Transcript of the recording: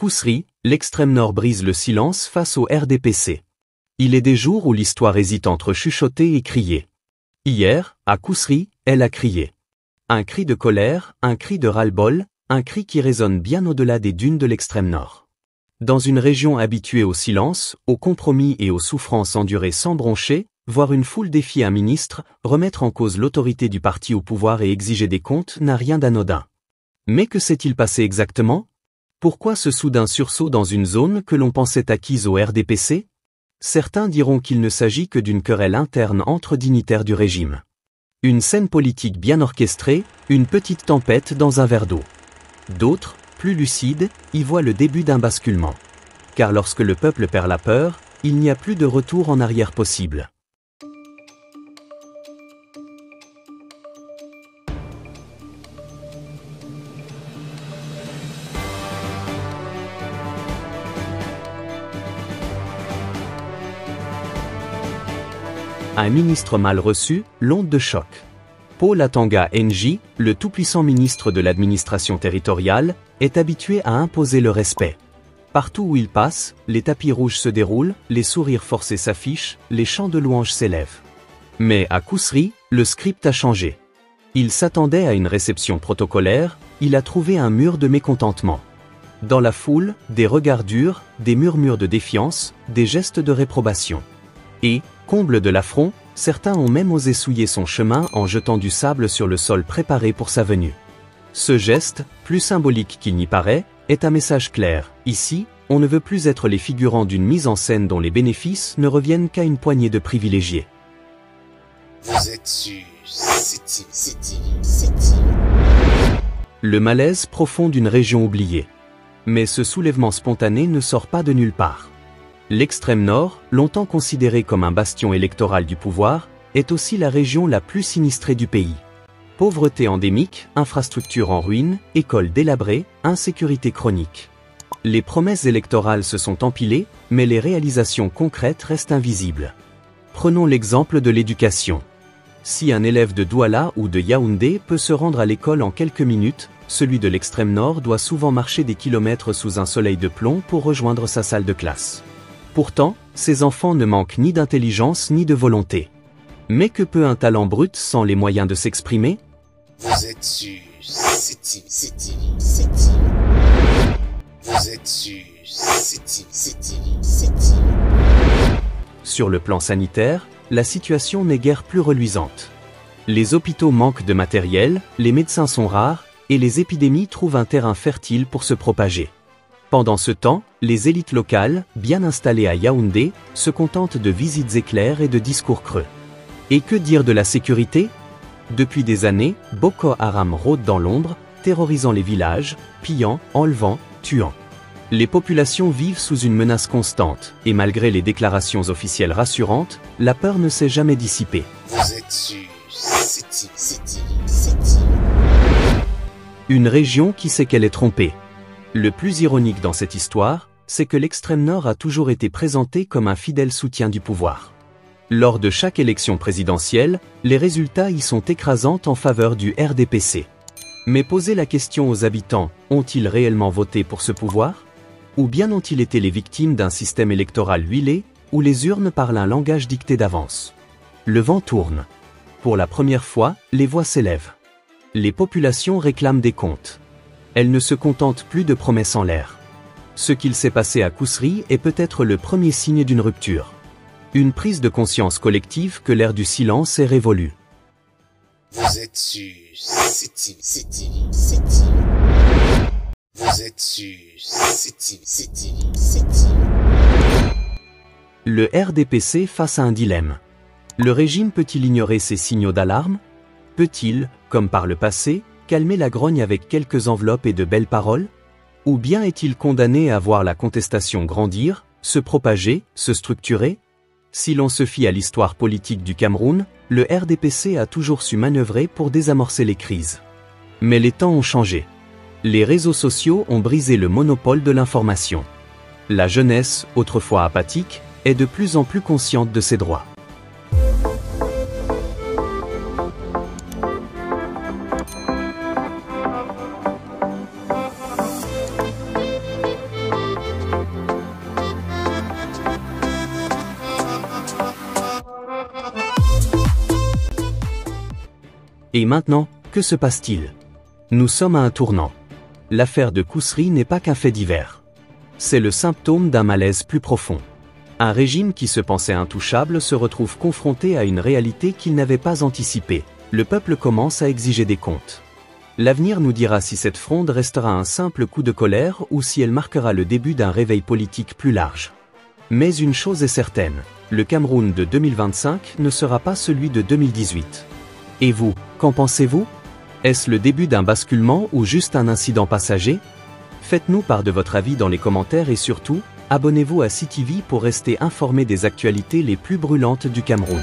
Kousri, l'extrême nord brise le silence face au RDPC. Il est des jours où l'histoire hésite entre chuchoter et crier. Hier, à Kousri, elle a crié. Un cri de colère, un cri de ras-le-bol, un cri qui résonne bien au-delà des dunes de l'extrême nord. Dans une région habituée au silence, au compromis et aux souffrances endurées sans broncher, voir une foule défier un ministre, remettre en cause l'autorité du parti au pouvoir et exiger des comptes n'a rien d'anodin. Mais que s'est-il passé exactement? Pourquoi ce soudain sursaut dans une zone que l'on pensait acquise au RDPC? Certains diront qu'il ne s'agit que d'une querelle interne entre dignitaires du régime. Une scène politique bien orchestrée, une petite tempête dans un verre d'eau. D'autres, plus lucides, y voient le début d'un basculement. Car lorsque le peuple perd la peur, il n'y a plus de retour en arrière possible. Un ministre mal reçu, l'onde de choc. Paul Atanga NJ, le tout-puissant ministre de l'administration territoriale, est habitué à imposer le respect. Partout où il passe, les tapis rouges se déroulent, les sourires forcés s'affichent, les chants de louanges s'élèvent. Mais à Kousri, le script a changé. Il s'attendait à une réception protocolaire, il a trouvé un mur de mécontentement. Dans la foule, des regards durs, des murmures de défiance, des gestes de réprobation. Et, comble de l'affront, certains ont même osé souiller son chemin en jetant du sable sur le sol préparé pour sa venue. Ce geste, plus symbolique qu'il n'y paraît, est un message clair. Ici, on ne veut plus être les figurants d'une mise en scène dont les bénéfices ne reviennent qu'à une poignée de privilégiés. Vous êtes sûr, c'est-il. Le malaise profond d'une région oubliée. Mais ce soulèvement spontané ne sort pas de nulle part. L'extrême nord, longtemps considéré comme un bastion électoral du pouvoir, est aussi la région la plus sinistrée du pays. Pauvreté endémique, infrastructures en ruine, écoles délabrées, insécurité chronique. Les promesses électorales se sont empilées, mais les réalisations concrètes restent invisibles. Prenons l'exemple de l'éducation. Si un élève de Douala ou de Yaoundé peut se rendre à l'école en quelques minutes, celui de l'extrême nord doit souvent marcher des kilomètres sous un soleil de plomb pour rejoindre sa salle de classe. Pourtant, ces enfants ne manquent ni d'intelligence ni de volonté. Mais que peut un talent brut sans les moyens de s'exprimer? Vous êtes sûr, c'est-il. Vous êtes sûr, c'est-il. Sur le plan sanitaire, la situation n'est guère plus reluisante. Les hôpitaux manquent de matériel, les médecins sont rares, et les épidémies trouvent un terrain fertile pour se propager. Pendant ce temps, les élites locales, bien installées à Yaoundé, se contentent de visites éclairs et de discours creux. Et que dire de la sécurité? Depuis des années, Boko Haram rôde dans l'ombre, terrorisant les villages, pillant, enlevant, tuant. Les populations vivent sous une menace constante, et malgré les déclarations officielles rassurantes, la peur ne s'est jamais dissipée. Vous êtes sûr, c'est-il. Une région qui sait qu'elle est trompée. Le plus ironique dans cette histoire, c'est que l'extrême nord a toujours été présenté comme un fidèle soutien du pouvoir. Lors de chaque élection présidentielle, les résultats y sont écrasants en faveur du RDPC. Mais poser la question aux habitants, ont-ils réellement voté pour ce pouvoir? Ou bien ont-ils été les victimes d'un système électoral huilé, où les urnes parlent un langage dicté d'avance? Le vent tourne. Pour la première fois, les voix s'élèvent. Les populations réclament des comptes. Elles ne se contentent plus de promesses en l'air. Ce qu'il s'est passé à Kousri est peut-être le premier signe d'une rupture. Une prise de conscience collective que l'ère du silence est révolue. Vous êtes sûr, c'est-il. Vous êtes sûr, c'est-il. Le RDPC face à un dilemme. Le régime peut-il ignorer ces signaux d'alarme? Peut-il, comme par le passé, calmer la grogne avec quelques enveloppes et de belles paroles? Ou bien est-il condamné à voir la contestation grandir, se propager, se structurer? Si l'on se fie à l'histoire politique du Cameroun, le RDPC a toujours su manœuvrer pour désamorcer les crises. Mais les temps ont changé. Les réseaux sociaux ont brisé le monopole de l'information. La jeunesse, autrefois apathique, est de plus en plus consciente de ses droits. Et maintenant, que se passe-t-il? Nous sommes à un tournant. L'affaire de Kousri n'est pas qu'un fait divers. C'est le symptôme d'un malaise plus profond. Un régime qui se pensait intouchable se retrouve confronté à une réalité qu'il n'avait pas anticipée. Le peuple commence à exiger des comptes. L'avenir nous dira si cette fronde restera un simple coup de colère ou si elle marquera le début d'un réveil politique plus large. Mais une chose est certaine, le Cameroun de 2025 ne sera pas celui de 2018. Et vous, qu'en pensez-vous? Est-ce le début d'un basculement ou juste un incident passager? Faites-nous part de votre avis dans les commentaires et surtout, abonnez-vous à CTV pour rester informé des actualités les plus brûlantes du Cameroun.